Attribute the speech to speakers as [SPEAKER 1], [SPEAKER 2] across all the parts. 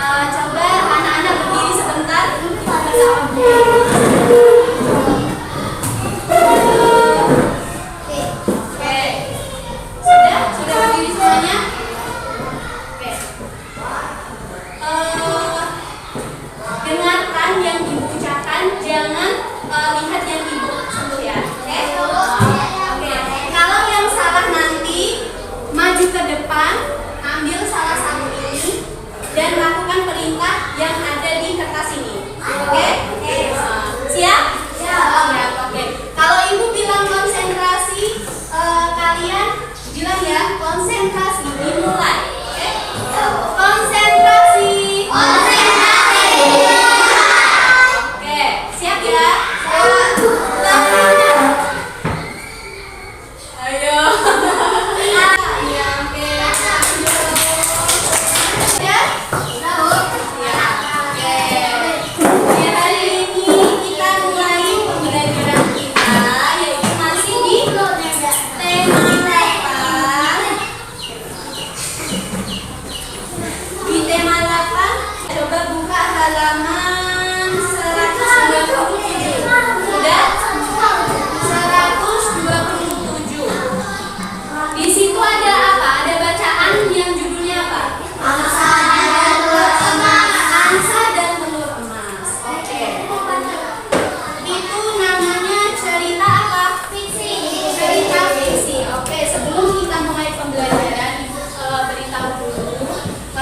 [SPEAKER 1] Coba anak-anak berdiri sebentar. Oke. Sudah berdiri semuanya? Oke. Dengarkan yang ibu ucapkan, jangan lihat yang ibu sentuh ya. Oke. Oke. Kalau yang salah nanti maju ke depan, ambil salah satu ini dan lakukan perintah yang ada di kertas ini. Oke? Siap? Siap. Oke. Kalau ibu bilang konsentrasi, kalian bilang ya konsentrasi, dimulai. Oke? Konsentrasi. Oke, siap ya? Ayo. Iya, oke. Ya? Hari ini kita mulai pembelajaran kita, yaitu masih di tema 8. Di tema 8, coba buka halaman 127. Sudah? 127. Di situ ada apa? Ada bacaan yang judulnya apa? Angsa dan telur emas. Oke. Itu namanya cerita apa? Fiksi. Cerita fiksi. Oke, sebelum kita mulai pembelajaran, beritahu dulu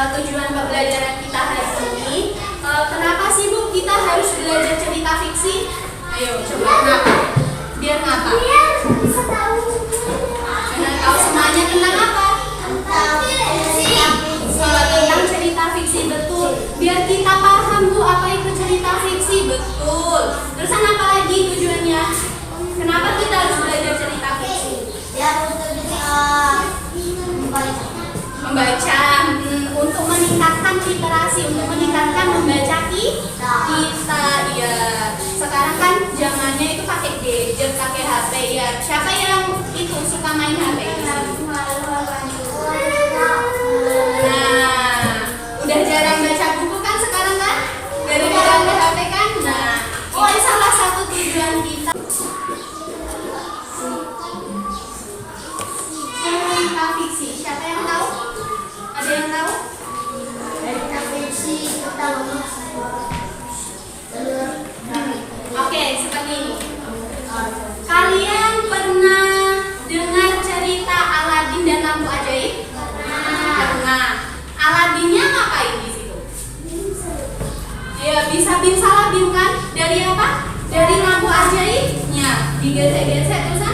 [SPEAKER 1] tujuan pembelajaran kita hari ini. Kenapa sih Bu kita harus belajar cerita fiksi? Ayo, coba kenapa? Biar ngapa? Biar tahu semuanya tentang apa? Tentang cerita fiksi, betul. Biar kita paham Bu apa itu cerita fiksi, betul. Terus apa lagi tujuannya? Kenapa kita harus belajar cerita fiksi? Membaca, untuk meningkatkan literasi, untuk meningkatkan membaca kita. Ya, sekarang kan zamannya itu pakai gadget, pakai HP ya. Siapa yang itu suka main HP di sini? Nah, udah jarang baca buku kan sekarang kan? Gara-gara ada HP kan? Nah, ini salah satu tujuan kita. Cerita fiksi, siapa yang tahu? Ada yang tahu? Oke, seperti ini. Kalian pernah dengar cerita Aladin dan lampu ajaib? Pernah. Aladinnya ngapain di situ? Ya, bisa bimsalabim kan? Dari apa? Dari lampu ajaibnya. Digesek-gesek terus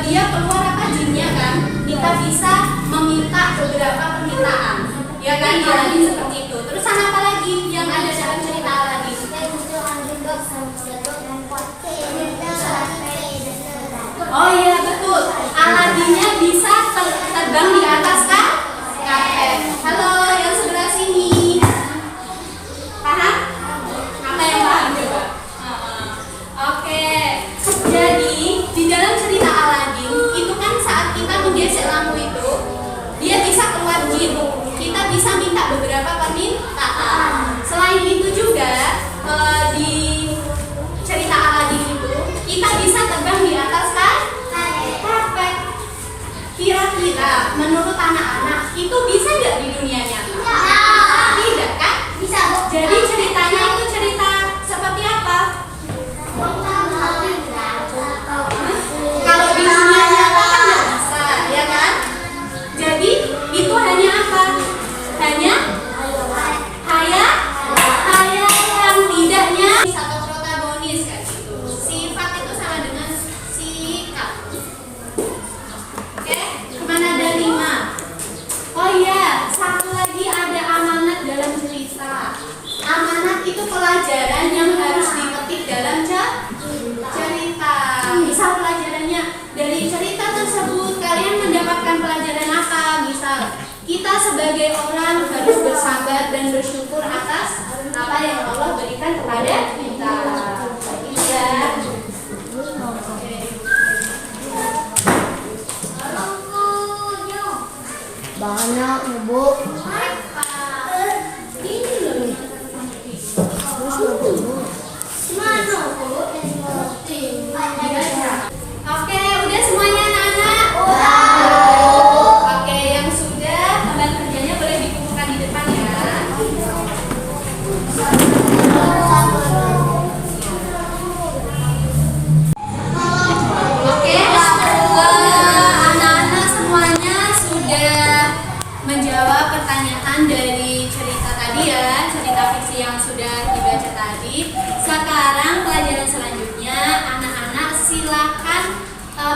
[SPEAKER 1] dia keluar apa jinnya kan? Kita bisa meminta beberapa permintaan. Ya kan? Aladin seperti itu. Terus apa lagi yang ada dalam cerita Aladin? Oh iya betul. Aladinnya bisa terbang di atas karpet. Halo yang sebelah sini. Paham? Apa yang paham coba? Oke. Jadi di dalam cerita Aladin itu kan saat kita menggesek lampu itu, dia bisa keluar jin. Kita bisa minta beberapa permintaan. Selain itu juga di cerita Aladin itu kita bisa terbang di atas karpet. Kira-kira menurut anak-anak itu bisa nggak di dunia nyata? Tidak kan? Bisa. Jadi ceritanya itu cerita seperti apa? Kalau di dunia nyata kan nggak bisa, ya kan? Jadi itu hanya apa? Hanya yang tidaknya satu protagonis kan gitu. Sifat itu sama dengan sikap. Oke, kemana ada 5? Oh iya, satu lagi ada amanat dalam cerita. Amanat itu pelajaran yang harus dipetik dalam cerita. Misal pelajarannya dari cerita tersebut kalian mendapatkan pelajaran apa? Misal kita sebagai orang harus bersabar dan bersyukur atas apa yang Allah berikan kepada kita. Iya.
[SPEAKER 2] Banyak, Bu.
[SPEAKER 1] Ini loh.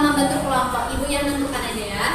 [SPEAKER 1] membentuk kelompok. Ibu yang tentukan aja ya.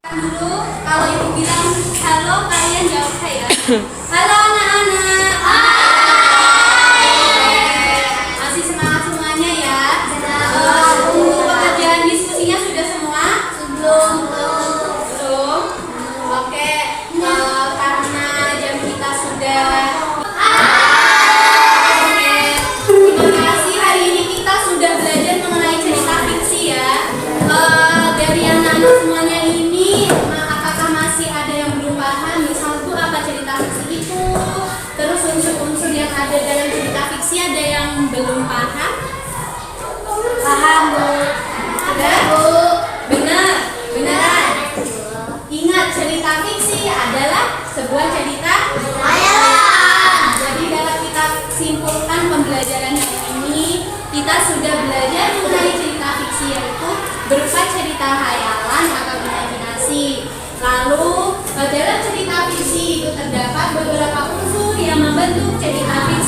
[SPEAKER 1] Dulu kalau ibu bilang halo, kalian jawab saya. Halo anak-anak. Masih semangat semuanya ya. Untuk pekerjaan diskusinya sudah semua? Belum. Oke. Karena jam kita sudah. Oke. Terima kasih, hari ini kita sudah belajar mengenai cerita fiksi ya. Dari anak-anak semuanya ini, apakah masih ada yang belum paham? Misal Bu, apa cerita fiksi itu? Terus unsur-unsur yang ada dalam cerita fiksi ada yang belum paham? Paham Bu. Sudah Bu? Benar, beneran. Ingat, cerita fiksi adalah sebuah cerita hayalan. Jadi dalam kita simpulkan pembelajaran hari ini, kita sudah belajar mengenai cerita fiksi, yaitu berupa cerita hayalan atau imajinasi. Lalu dalam cerita fiksi itu terdapat beberapa unsur yang membentuk cerita fiksi.